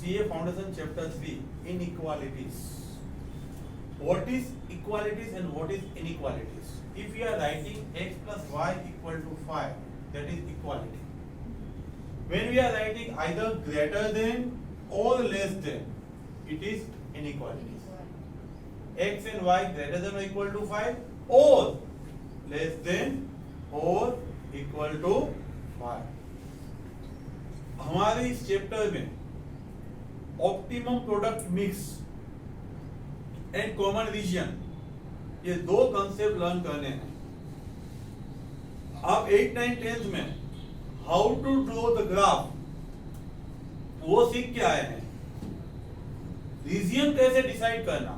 CA Foundation Chapter 3 Inequalities. What is equalities and what is inequalities? If we are writing x plus y equal to 5, that is equality. When we are writing either greater than or less than, it is inequalities. X and y greater than or equal to 5 or less than or equal to 5. हमारे इस chapter में optimum product mix and common region, ये दो concept learn करने हैं. आप 8, 9, 10th में how to draw the graph वो सीख के आए हैं. रीजन कैसे डिसाइड करना,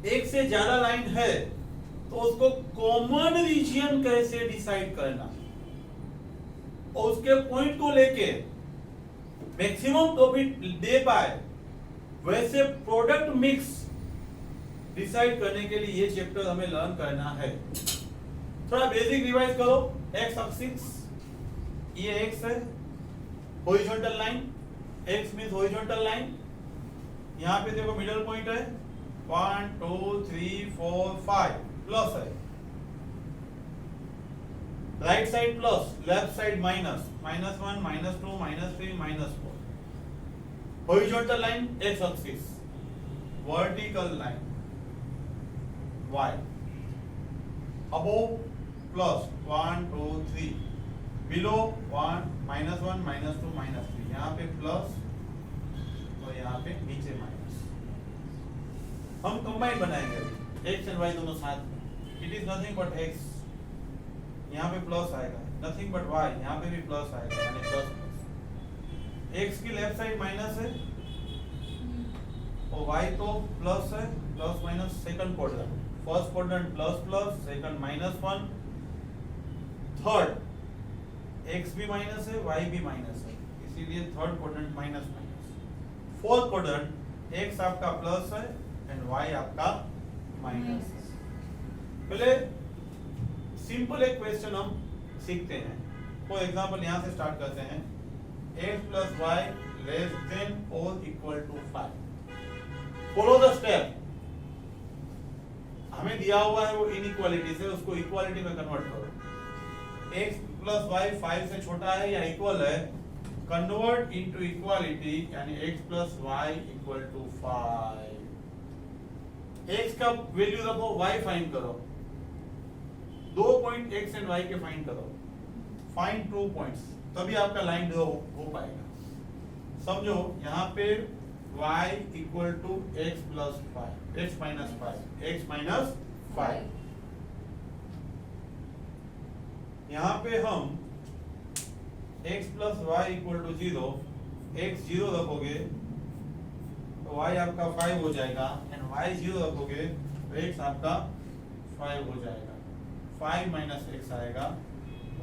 एक से ज्यादा लाइन है तो उसको कॉमन रीजन कैसे डिसाइड करना और उसके पॉइंट को लेके मैक्सिमम प्रॉफिट दे पाए, वैसे प्रोडक्ट मिक्स डिसाइड करने के लिए ये चैप्टर हमें लर्न करना है. थोड़ा बेसिक रिवाइज करो. एक्स एक्सिस, ये एक्स है, horizontal line, x means horizontal line. यहां पे देखो मिडिल पॉइंट है 1 2 3 4 5 प्लस है, right side plus, left side minus, -1 -2 -3 -4. Horizontal line x axis, vertical line y, above plus 1 2 3, below 1 -1 -2 -3. यहाँ पे प्लस और यहाँ पे नीचे माइनस. हम कंबाइन बनाएंगे x एंड y दोनों साथ में. It is nothing but x, यहाँ पे प्लस आएगा, नथिंग बट y, यहाँ पे भी प्लस आएगा, यानी प्लस प्लस. x की लेफ्ट साइड माइनस है और y तो प्लस है, plus minus. Second quadrant, first quadrant plus plus, second -1, third x भी माइनस है, y भी माइनस है, इसीलिए third quadrant minus minus. Fourth quadrant x आपका प्लस है एंड y आपका माइनस है. पहले सिंपल एक क्वेश्चन हम सीखते हैं. फॉर एग्जांपल यहां से स्टार्ट करते हैं. x plus y less than or equal to 5. Follow the step. हमें दिया हुआ है वो इनइक्वालिटी से, उसको इक्वालिटी में कन्वर्ट करो. x plus y 5 से छोटा है या इक्वल है, कन्वर्ट इनटू इक्वालिटी, यानी x plus y equal to 5. x का वैल्यू रखो, y फाइंड करो. 2 पॉइंट x एंड y के फाइंड करो. फाइंड 2 पॉइंट्स, तभी आपका लाइन ड्रॉ हो पाएगा. समझो यहाँ पे y equal to x plus 5, x minus 5, x minus 5. यहाँ पे हम x plus y equal to 0, x 0 रखोगे तो y आपका 5 हो जाएगा, एंड y 0 रखोगे तो x आपका 5 हो जाएगा. 5 minus x आएगा,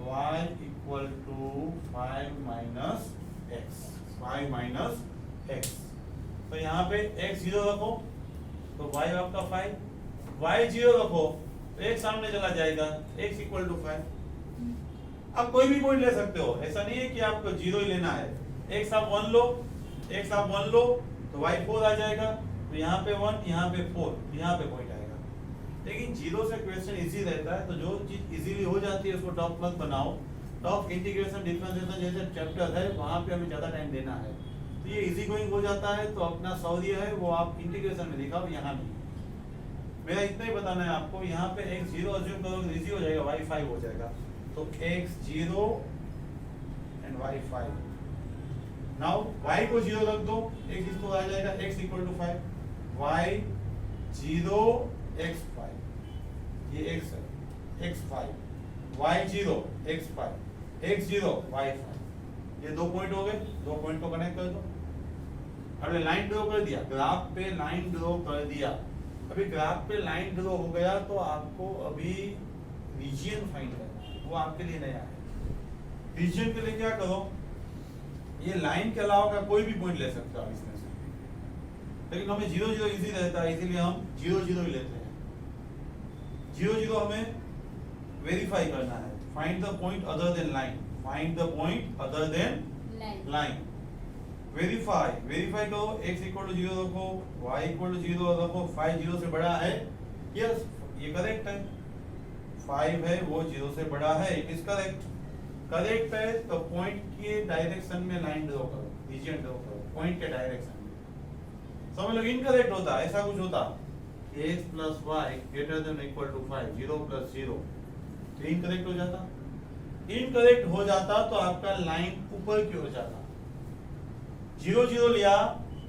y equal to 5 minus x, 5 minus x. तो यहाँ पे x 0 रखो तो y आपका 5, y 0 रखो तो x सामने चला जाएगा, x equal to 5. आप कोई भी पॉइंट ले सकते हो, ऐसा नहीं है कि आपको 0 ही लेना है. x आप 1 लो, x आप 1 लो तो y 4 आ जाएगा, तो यहाँ पे 1, यहाँ पे 4, यहाँ पे पॉइंट आएगा. लेकिन 0 से क्वेश्चन इजी रहता है, तो जो चीज इजीली हो जाती है उसको टॉप मत बनाओ. टॉप इंटीग्रेशन डिफरेंशिएशन जैसे चैप्टर है वहां पे हमें ज्यादा टाइम देना है, तो ये इजी गोइंग हो जाता है. तो अपना सौर्य है वो आप इंटीग्रेशन में दिखाओ, यहाँ नहीं. मेरा इतना ही बताना है आपको. यहाँ पे x 0 अज्यूम करोगे इजी हो जाएगा, y 5 हो जाएगा. तो x 0 and y 5. Now y को 0 रख दो, x इसको आ जाएगा, x equal to 5, y 0 x 5, ये x है, x 5, y 0 x 5, x 0 y 5. ये 2 पॉइंट हो गए, 2 पॉइंट को कनेक्ट कर दो. अभी लाइन ड्रॉ कर दिया, ग्राफ पे लाइन ड्रॉ कर दिया. अभी ग्राफ पे लाइन ड्रॉ हो गया तो आपको अभी रीजन फाइंड करना है, वो आपके लिए नया है. रीजन के लिए क्या करो, ये लाइन के अलावा का कोई भी पॉइंट ले सकते हो आप इसमें से, लेकिन हमें 0 0 इजी रहता है, इसीलिए हम 0 0 ही लेते हैं. 0 0 हमें वेरीफाई करना है. Find the point other than line, find the point other than line. Verify करो, x इक्वल टू 0 रखो, y इक्वल टू 0 रखो, 5 0 से बड़ा है, यस ये करेक्ट है, 5 है वो 0 से बड़ा है, इट इज करेक्ट है। तो पॉइंट के डायरेक्शन में लाइन ड्रॉ करो, रीजन ड्रॉ करो पॉइंट के डायरेक्शन में। समझ लो इनकरेक्ट होता, ऐसा कुछ होता x plus y greater than equal to 5, 0 plus 0, तो इनकरेक्ट हो जाता। इनकरेक्ट हो जाता तो आपका लाइन ऊपर की ओर जाता। 0 0 लिया,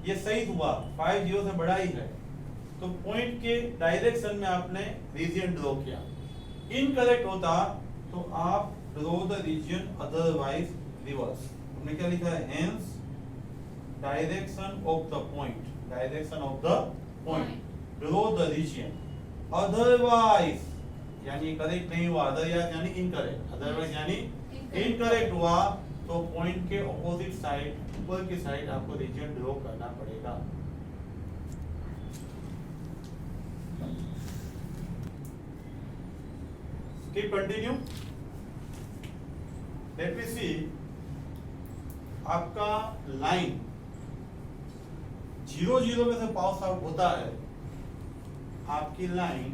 ये सही हुआ, 5 0 से बड़ा ही है, तो पॉइंट के डायरेक्शन में आपने रीजन ड्रॉ किया। इनकरेक्ट होता तो आप draw the region otherwise reverse. हमने क्या लिखा है, hence direction of the point, direction of the point, draw the region otherwise, यानी करेक्ट नहीं हुआ, अदरवाइज यानी इनकरेक्ट, अदरवाइज यानी इनकरेक्ट हुआ तो पॉइंट के ऑपोजिट साइड, ऊपर की साइड आपको रीजन ड्रॉ करना पड़ेगा। Keep continue. Let me see. आपका लाइन 0 0 में से पास आउट होता है, आपकी लाइन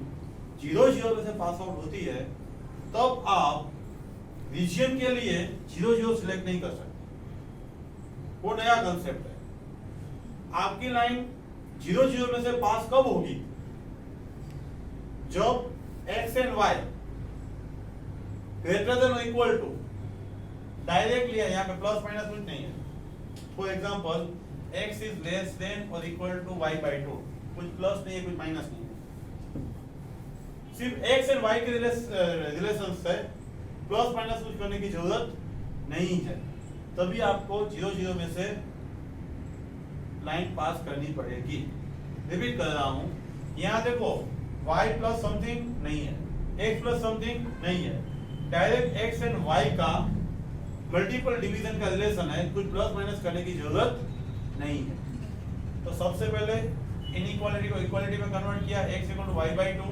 0 0 में से पास आउट होती है, तब आप रीजन के लिए 0 0 सिलेक्ट नहीं कर सकते। वो नया कंसेप्ट है। आपकी लाइन 0 0 में से पास कब होगी, जब x and y greater than और इक्वल टू, डायरेक्ट लिया, यहाँ पे प्लस माइनस कुछ नहीं है। For example x is less than और इक्वल टू y बाय 2, कुछ प्लस नहीं है कुछ माइनस नहीं है, सिर्फ x एंड y के रिलेशन से प्लस माइनस कुछ करने की जरूरत नहीं है, तभी आपको 0 0 में से लाइन पास करनी पड़ेगी। रिपीट कर रहा हूं, यहाँ देखो y प्लस समथिंग नहीं है, x प्लस समथिंग नहीं है, डायरेक्ट x एंड y का मल्टीपल डिवीजन का रिलेशन है, कुछ प्लस माइनस करने की जरूरत नहीं है। तो सबसे पहले इनइक्वालिटी को इक्वालिटी में कन्वर्ट किया, x equal to y by 2,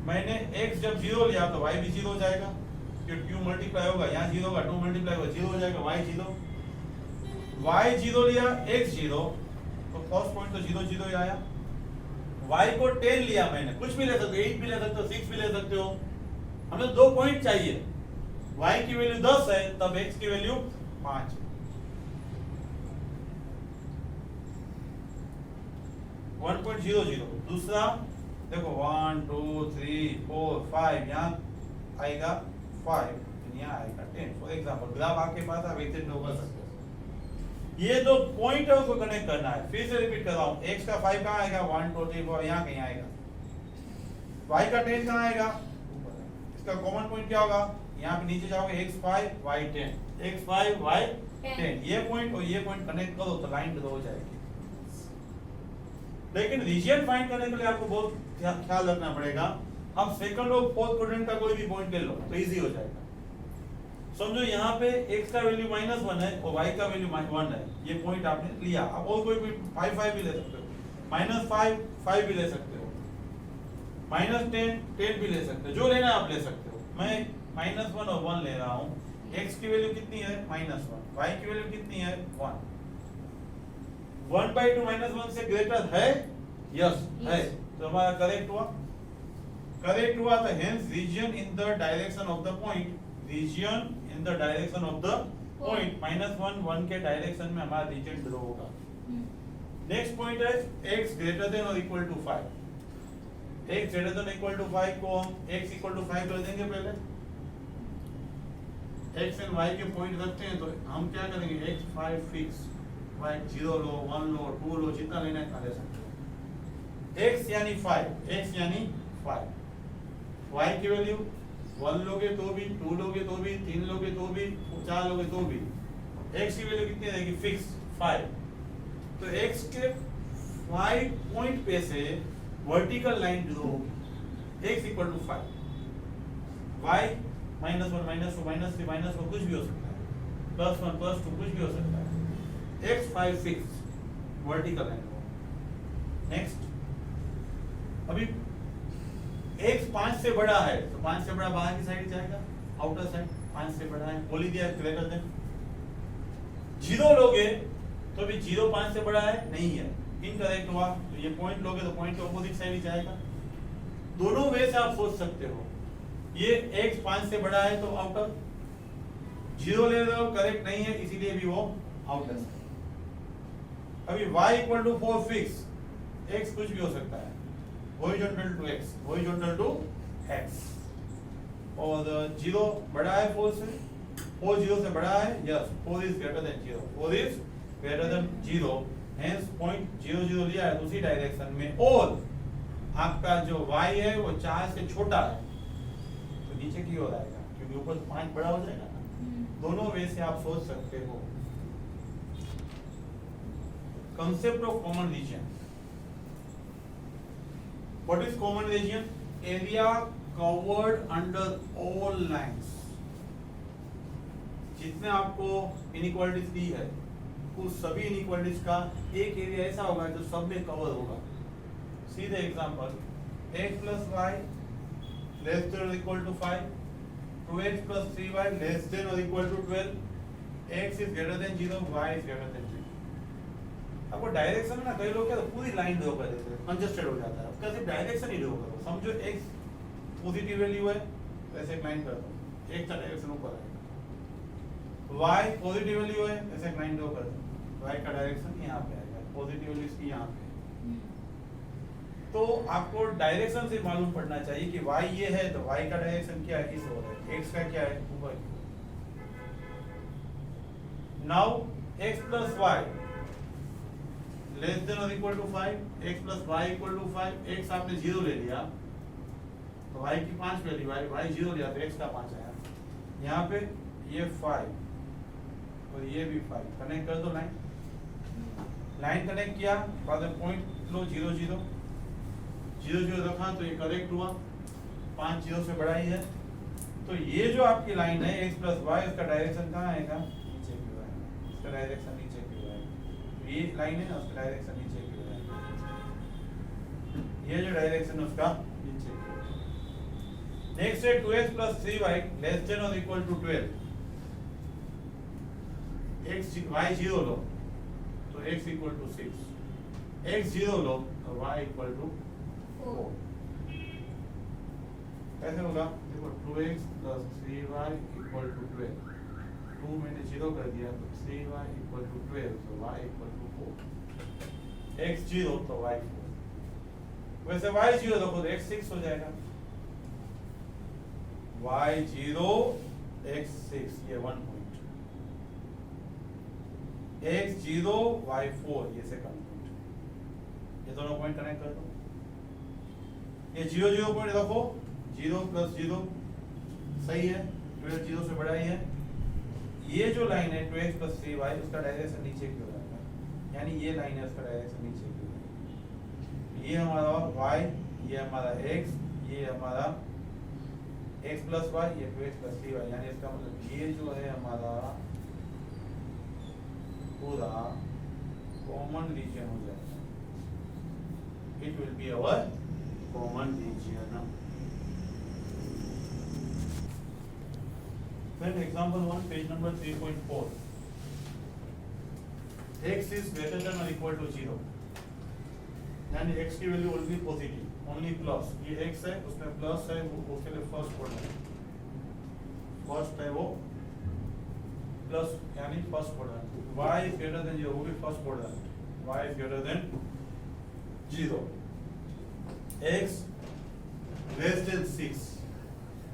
मैंने x जब 0 लिया तो y भी 0 हो जाएगा, क्योंकि 2 मल्टीप्लाई होगा, यहाँ 0 होगा, 2 मल्टीप्लाई होगा 0 हो जाएगा, y 0 लिया, x 0, तो फर्स्ट पॉइंट तो 0 0 ही आया। y को 10 लिया मैंने, कुछ भी ले सकते हो, 8 भी ले सकते हो, 6 भी ले सकते हो, हमें 2 पॉइंट चाहिए, y की वैल्यू 10 है तब x की वैल्यू 5 है। 1.00, दूसरा देखो 1 2 3 4 5, यहाँ आएगा 5, यहाँ आएगा 10। फॉर एग्जांपल ग्राफ आपके पास, आप ऐसे ड्रॉ कर सकते हो। ये जो पॉइंट है उसको कनेक्ट करना है। फिर से रिपीट कर रहा हूँ, x का 5 कहाँ आएगा, 1 2 3 4, यहाँ कहीं आएगा, y का 10 कहाँ आएगा, इसका कॉमन पॉइंट क्या होगा, यहाँ पे नीचे जाओगे x5 y10, x5 y10, ये पॉइंट और ये पॉइंट कनेक्ट करो तो लाइन ड्रॉ हो जाएगी। लेकिन रीजन फाइंड करने के लिए आपको बहुत ख्याल रखना पड़ेगा। अब सेकंड और फोर्थ क्वाड्रेंट का कोई भी पॉइंट ले लो तो इजी हो जाएगा। समझो यहाँ पे x का वैल्यू -1 है और y का वैल्यू 1 है, ये पॉइंट आपने लिया। अब और कोई भी 5 5 भी ले सकते हो, -5 5 भी ले सकते हो, -10 10 भी ले सकते हो, जो लेना आप ले सकते हो। मैं -1 और 1 ले रहा हूँ। x की वैल्यू कितनी है, -1, y की वैल्यू कितनी है, 1। 1/2 -1 से ग्रेटर है, यस है, तो हमारा करेक्ट हुआ। करेक्ट हुआ तो hence region in the direction of the point, region in the direction of the point, -1 1 के डायरेक्शन में हमारा रीजन ड्रॉ होगा। नेक्स्ट पॉइंट है x ग्रेटर देन और equal to 5। x greater than equal to 5 को हम x इक्वल टू 5 कर देंगे। पहले x एंड y के पॉइंट रखते हैं तो हम क्या करेंगे, x 5 फिक्स, y 0 लो, 1 लो, 2 लो, जितना लेना है ले सकते हो। x यानी 5, x यानी 5, y की वैल्यू 1 लोगे तो भी, 2 लोगे तो भी, 3 लोगे तो भी, 4 लोगे तो भी, x की वैल्यू कितनी रहेगी, फिक्स 5। तो x के 5 पॉइंट पे से वर्टिकल लाइन ड्रॉ होगी, x इक्वल टू 5, y -1 -2 -3 -4 कुछ भी हो सकता है, +1 +2 कुछ भी हो सकता है, x 5 fix vertical line. Next, अभी x 5 से बड़ा है तो 5 से बड़ा बाहर की साइड जाएगा, आउटर साइड, 5 से बड़ा है बोल ही दिया ग्रेटर देन। 0 लोगे तो भी 0 5 से बड़ा है नहीं है, इनकरेक्ट हुआ। तो ये पॉइंट लोगे तो पॉइंट के ऑपोजिट साइड ही जाएगा। दोनों वे से आप सोच सकते हो। ये x 5 से बड़ा है तो आउटर, 0 ले रहे हो करेक्ट नहीं है इसीलिए भी वो आउटर। अभी y equal to 4 fix, x कुछ भी हो सकता है, horizontal to x, horizontal to x, और 0 बड़ा है 4 से, 4 0 से बड़ा है, yes 4 is greater then 0, 4 is greater then 0, hence point 0 0 लिया है दूसरी डायरेक्शन में, और आपका जो y है वो 4 से छोटा है तो नीचे की ओर आएगा क्योंकि ऊपर 5 बड़ा हो जाएगा ना। दोनों वे से आप सोच सकते हो। Concept of common region. What is common region? Area covered under all lines. जितने आपको inequalities दी है उस सभी inequalities का एक एरिया ऐसा होगा जो सब में कवर होगा। सीधे example, x plus y less than or equal to 5, 2x plus 3y less than or equal to 12, x is greater than 0, y is greater than 3। आपको डायरेक्शन में ना कई लोग क्या पूरी लाइन ड्रॉ कर देते हैं, कंजस्टेड हो जाता है। आपका सिर्फ डायरेक्शन ही ड्रॉ करो। समझो x पॉजिटिव वैल्यू है ऐसे एक लाइन कर दो, x का डायरेक्शन ऊपर आएगा। y पॉजिटिव वैल्यू है ऐसे एक लाइन ड्रॉ कर दो, y का डायरेक्शन यहाँ पे आएगा, पॉजिटिव वैल्यू इसकी यहाँ पे। तो आपको डायरेक्शन से मालूम पड़ना चाहिए कि y ये है तो y का डायरेक्शन क्या है, इस ओर है, x का क्या है, ऊपर। Now x plus y less than और equal to 5, x plus y equal to 5, x आपने 0 ले लिया तो y की 5 वैल्यू, y 0 लिया तो x का 5 आया। यहाँ पे ये 5 और ये भी 5, कनेक्ट कर दो लाइन। लाइन कनेक्ट किया, बाद में पॉइंट लो 0 0 0 0 रखा तो ये करेक्ट हुआ, 5 0 से बड़ा ही है। तो ये जो आपकी लाइन है x प्लस y, इसका डायरेक्शन कहाँ आएगा, नीचे की ओर आएगा, इसका डायरेक्शन नीचे की ओर आएगा। ये लाइन है ना उसका डायरेक्शन नीचे की ओर आएगा, ये जो डायरेक्शन है उसका नीचे की ओर। नेक्स्ट है 2x plus 3y less than और इक्वल टू 12, x y 0 लो तो x इक्वल टू 6, x 0 लो तो y इक्वल टू 4। कैसे होगा, देखो 2x plus 3y equal to 12, 2 मैंने 0 कर दिया तो 3y इक्वल टू 12 तो y इक्वल टू 4, x 0 तो y 4। वैसे y 0 रखो तो x 6 हो जाएगा, y 0 x 6, ये 1 पॉइंट, x 0 y 4 ये सेकंड पॉइंट। ये दोनों पॉइंट कनेक्ट कर दो, ये 0 0 पॉइंट रखो, 0 प्लस 0 सही है, 12 0 से बड़ा ही है। ये जो लाइन है 2x plus 3y उसका डायरेक्शन नीचे की ओर आएगा, यानी ये लाइन है उसका डायरेक्शन नीचे की ओर। ये हमारा y, ये हमारा x, ये हमारा x plus y, ये 2x plus 3y, यानी इसका मतलब ये जो है हमारा पूरा कॉमन रीजन हो जाएगा, it will be our common region. Then example 1, page number 3.4. X is greater than or equal to 0. यानी x की value only positive, only plus. ये x है उसमें प्लस है, वो उसके लिए फर्स्ट क्वाड्रेंट, फर्स्ट है वो प्लस यानी first quadrant. y is greater than 0, वो भी first quadrant, y is greater than 0। x less than 6,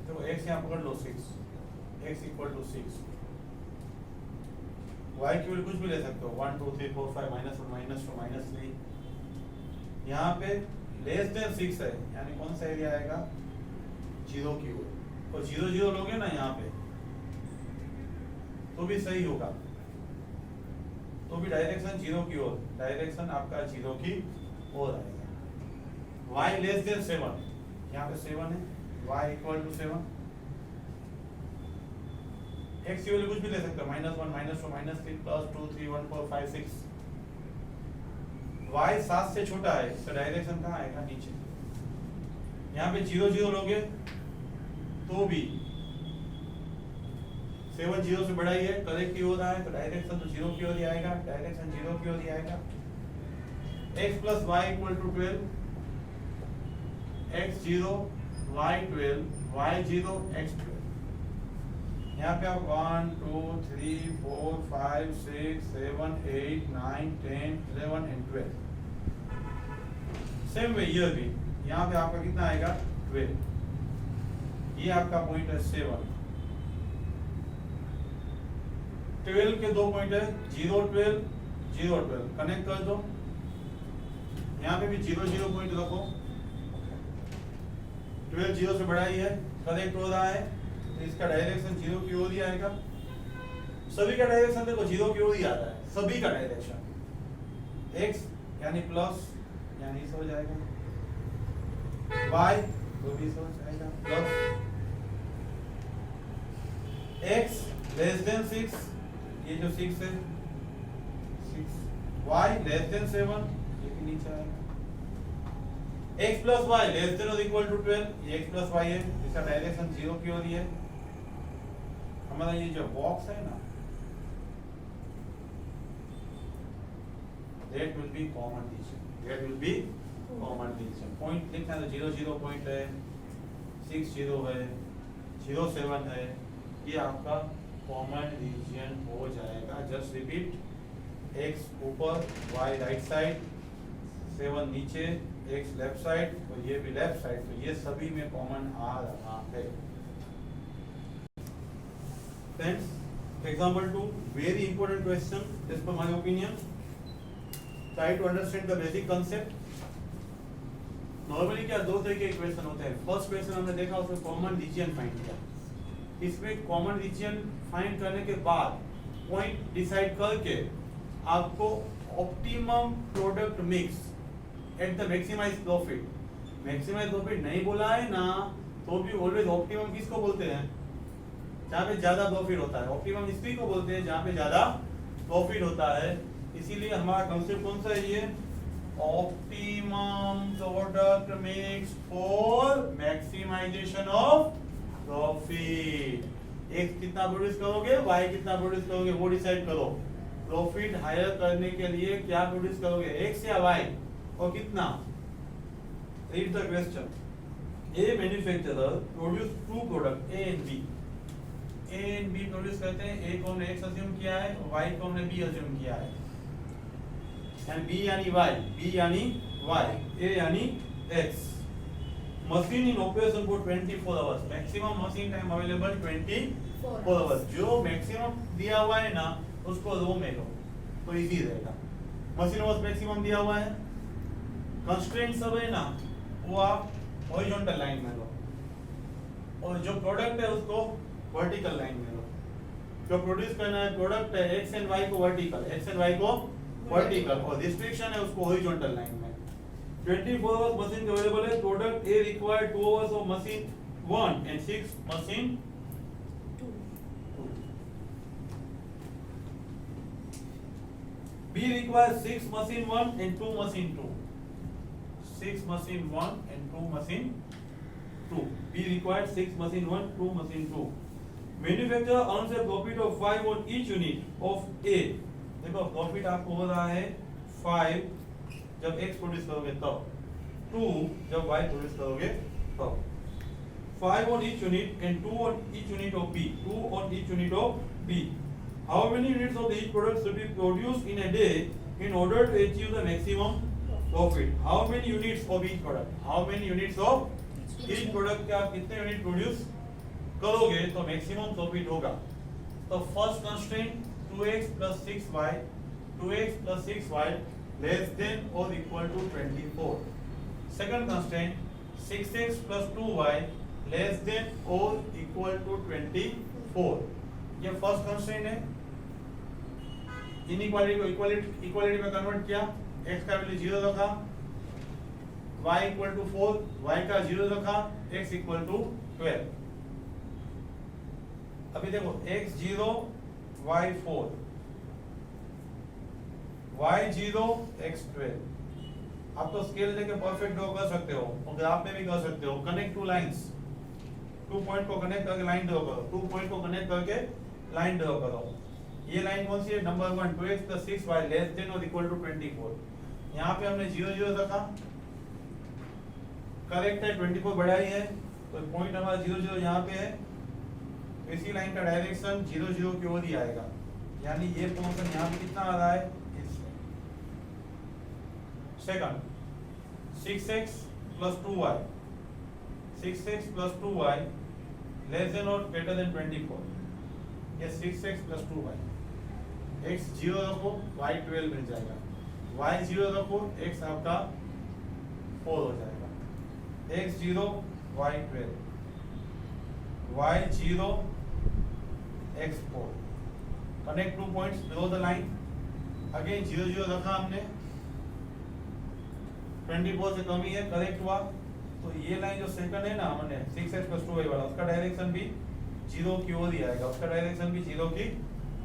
तो x यहाँ पकड़ लो 6, x इक्वल टू 6, y की वैल्यू कुछ भी ले सकते हो, 1 2 3 4 5 -1 -2 -3। यहाँ पे लेस देन 6 है, यानी कौन सा एरिया आएगा, 0 की ओर, और 0 0 लोगे ना यहाँ पे तो भी सही होगा, तो भी डायरेक्शन 0 की ओर, डायरेक्शन आपका 0 की ओर आएगा। y लेस देन 7, यहाँ पे 7 है, y इक्वल टू 7, x की वैल्यू कुछ भी ले सकते हो, -1 -2 -3 +2 3 1 4 5 6। y 7 से छोटा है, इसका डायरेक्शन कहाँ आएगा, नीचे। यहाँ पे 0 0 लोगे तो भी 7 0 से बड़ा ही है, करेक्ट की ओर है तो डायरेक्शन तो 0 की ओर ही आएगा, डायरेक्शन 0 की ओर ही आएगा। x plus y equal to 12, x 0 y 12 y 0 x 12। यहाँ पे आप 1 2 3 4 5 6 7 8 9 10 11 and 12। सेम वे ये भी यहाँ पे आपका कितना आएगा 12, ये आपका पॉइंट है 7। 12 के दो पॉइंट है 0 12 0 12, कनेक्ट कर दो। यहाँ पे भी 0 0 पॉइंट रखो, 12 0 से बड़ा ही है, कनेक्ट हो रहा है तो इसका डायरेक्शन 0 की ओर ही आएगा। सभी का डायरेक्शन देखो 0 की ओर ही आता है, सभी का डायरेक्शन। x यानी प्लस यानी इस हो जाएगा, y तो भी इस हो जाएगा प्लस, x लेस देन 6, ये जो 6 है 6, y लेस देन 7, ये भी नीचे आएगा। x plus y less than और इक्वल टू 12, ये x plus y है, इसका डायरेक्शन 0 की ओर ही है। हमारा ये जो बॉक्स है ना, that will be common division, that will be common division। Point लिखना है तो 0 0 पॉइंट है, 6 0 है, 0 7 है, ये आपका कॉमन रीजन हो जाएगा। जस्ट रिपीट, x ऊपर y राइट साइड, 7 नीचे, x लेफ्ट साइड, तो ये भी लेफ्ट साइड, तो ये सभी में कॉमन आ रहा है। Friends, example 2, very important question as per my opinion. Try to understand the basic concept. Normally क्या दो तरह के क्वेश्चन होते हैं। फर्स्ट क्वेश्चन हमने देखा, उसमें कॉमन रीजन फाइंड किया। इसमें कॉमन रीजन फाइंड करने के बाद पॉइंट डिसाइड करके आपको optimum product mix at the maximize profit, maximize profit नहीं बोला है ना तो भी ऑलवेज ऑप्टिमम किसको बोलते हैं, जहाँ पे ज्यादा प्रॉफिट होता है। ऑप्टिमम इसी को बोलते हैं जहाँ पे ज्यादा प्रॉफिट होता है। इसीलिए हमारा कांसेप्ट कौन सा है, ये optimum product mix for maximization of profit. x कितना प्रोड्यूस करोगे, y कितना प्रोड्यूस करोगे, वो डिसाइड करो। प्रॉफिट हायर करने के लिए क्या प्रोड्यूस करोगे, x या y, और कितना। Read the question. A manufacturer produce two product A and B. A and B produce करते हैं, ए को हमने x अज्यूम किया है, y को हमने b अज्यूम किया है। एंड b यानी y, b यानी y, a यानी x। Machine in operation for 24 hours, maximum machine time available 24 hours. जो मैक्सिमम दिया हुआ है ना उसको रो में लो तो इजी रहेगा। मशीन आवर्स मैक्सिमम दिया हुआ है, कंस्ट्रेंट सब है ना वो आप हॉरिजॉन्टल लाइन में लो, और जो प्रोडक्ट है उसको वर्टिकल लाइन में लो। जो प्रोड्यूस करना है प्रोडक्ट है एक्स एंड वाई को वर्टिकल, एक्स एंड वाई को वर्टिकल, और रिस्ट्रिक्शन है उसको हॉरिजॉन्टल लाइन में। 24 आवर्स मशीन अवेलेबल है। Product A required 2 hours of machine 1 and 6 machine 2. B requires 6 machine 1 and 2 machine 2. 6 machine 1 and 2 machine 2. B requires 6 machine 1, 2 machine 2. Manufacturer earns a profit of 5 on each unit of A. देखो profit आपको हो रहा है 5 जब x produce करोगे तब, 2 जब y produce करोगे तब। 5 on each unit and 2 on each unit of B. 2 on each unit of B. How many units of each product should be produced in a day in order to achieve the maximum profit? How many units of each product? How many units of each product के आप कितने unit produce करोगे तो maximum profit होगा। तो first constraint 2x plus 6y, 2x plus 6y less than or equal to 24. Second constraint 6x plus 2y less than or equal to 24. ये first constraint है। Inequality को इक्वालिटी में convert किया, x का value 0 रखा, y equal to 4, y का 0 रखा, x equal to 12। अभी देखो x 0 y 4, y 0 x 12। आप तो स्केल लेके परफेक्ट ड्रॉ कर सकते हो और ग्राफ में भी कर सकते हो। कनेक्ट टू लाइंस, 2 पॉइंट को कनेक्ट करके लाइन ड्रॉ करो, 2 पॉइंट को कनेक्ट करके लाइन ड्रॉ करो। ये लाइन कौन सी है? Number 1 2x + 6y less than और इक्वल टू 24। यहाँ पे हमने 0 0 रखा, करेक्ट है, 24 बड़ा ही है, तो पॉइंट हमारा 0 0 यहाँ पे है। इसी लाइन का डायरेक्शन 0 0 की ओर ही आएगा, यानी ये पोर्शन यहाँ पे कितना आ रहा है? Second 6x + 2y 6x + 2y less than और ग्रेटर देन 24। ये 6x + 2y, x 0 रखो y 12 मिल जाएगा, y 0 रखो x आपका 4 हो जाएगा, x 0 y 12 y 0 x 4। Connect 2 points, draw the line. Again 0 0 रखा हमने, 24 से कम ही है, करेक्ट हुआ। तो ये लाइन जो सेकंड है ना हमने 6x + 2y वाला, उसका डायरेक्शन भी 0 की ओर ही आएगा, उसका डायरेक्शन भी 0 की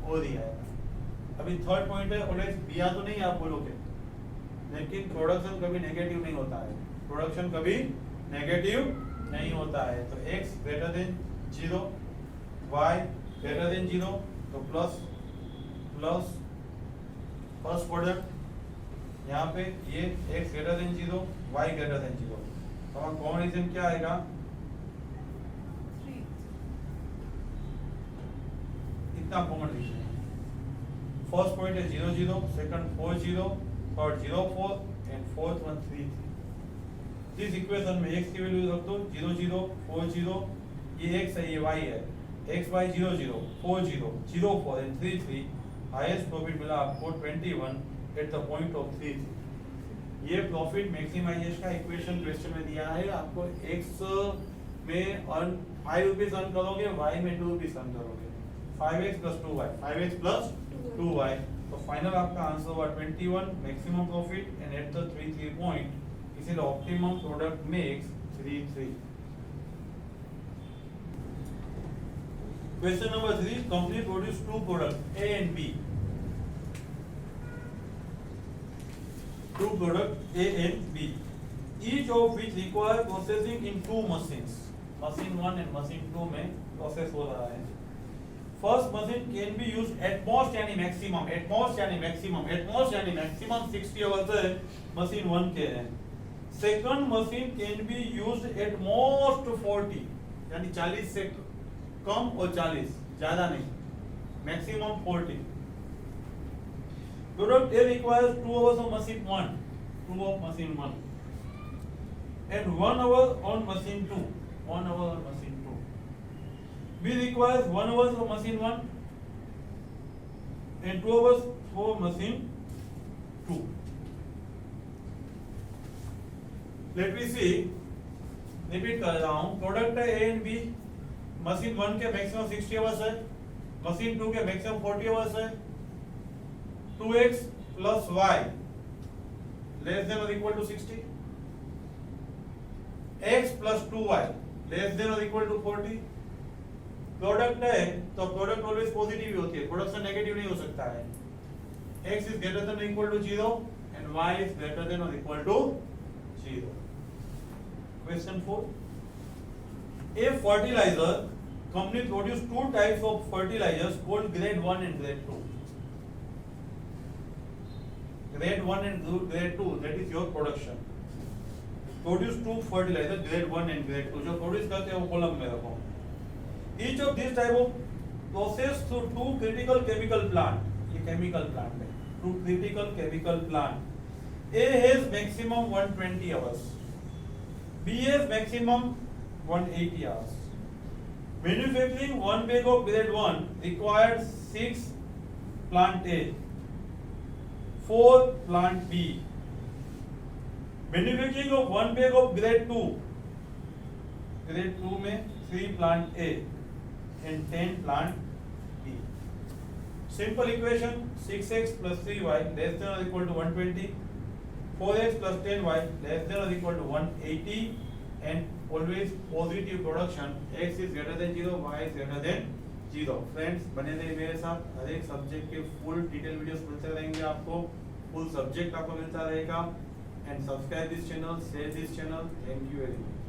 ओर ही आएगा। अभी थर्ड पॉइंट है, ऑलवेज दिया तो नहीं आप बोलोगे, लेकिन प्रोडक्शन कभी नेगेटिव नहीं होता है, प्रोडक्शन कभी नेगेटिव नहीं होता है। तो x greater then 0 y greater than 0, तो प्लस प्लस फर्स्ट प्रोडक्ट यहाँ पे ये x greater then 0 y greater than 0, तो हमारा कॉमन रीजन क्या आएगा? 3। इतना कॉमन रीजन है। फर्स्ट पॉइंट है 0 0, second 4 0, third 0 4 and fourth one 3 3। इस इक्वेशन में x की वैल्यू रख दो 0 0 4 0, ये x है ये y है, x y 0 0 4 0 0 4 and 3 3। Highest profit मिला आपको 21 एट द पॉइंट ऑफ 3 3। ये प्रॉफिट मैक्सिमाइजेशन का इक्वेशन क्वेश्चन में दिया है आपको। x में अर्न 5 रुपीस अर्न करोगे, y में 2 रुपीस अर्न करोगे, 5x + 2y 5x + 2y, तो फाइनल आपका आंसर हुआ 21 maximum profit and at the 3 3 point, इसीलिए optimum product makes 3 3। Question number 3, company produced 2 products A and B. 2 products A and B, each of which require processing in 2 machines. Machine 1 and machine 2 में process हो रहा है। First machine can be used at most यानी maximum, at most यानी maximum, at most यानी maximum 60 hours है, machine 1 के हैं। Second machine can be used at most 40 यानी 40 से कम और 40, ज्यादा नहीं, maximum 40। Product A requires 2 hours of machine 1, 2 of machine 1, and 1 hour on machine 2, 1 hour on machine 2. B requires 1 hour for machine 1 and 2 hours for machine 2. Let me see, repeat कर रहा हूँ, product है A and B, machine 1 के maximum 60 hours है, machine 2 के maximum 40 hours है। 2x + y less than और equal to 60, x + 2y less than और इक्वल टू 40। प्रोडक्ट है तो प्रोडक्ट ऑलवेज पॉजिटिव ही होती है, प्रोडक्शन नेगेटिव नहीं हो सकता है। x इज ग्रेटर देन और equal to 0 and y is greater than और equal to 0। Question 4, A fertilizer company produced 2 types of fertilizers called grade 1 and grade 2. Grade 1 and grade 2, that is your production. Produce 2 fertilizers grade 1 and grade 2. जो produce करते हैं वो column में रखो। Each of these type of process through 2 critical chemical plant. ये chemical plant है। 2 critical chemical plant. A has maximum 120 hours. B has maximum 180 hours. Manufacturing 1 bag of grade 1 required 6 plant A, 4 plant B. Manufacturing of 1 bag of grade 2 में 3 plant A and 10 plant B. Simple equation, 6x + 3y less than or equal to 120, 4x + 10y less than or equal to 180, and always positive production, x is greater than 0, y is greater than 0। Friends बने रहिए मेरे साथ, हर एक subject के full detail videos मिलते रहेंगे आपको, full subject आपको मिलता रहेगा। And subscribe this channel, share this channel. Thank you very much.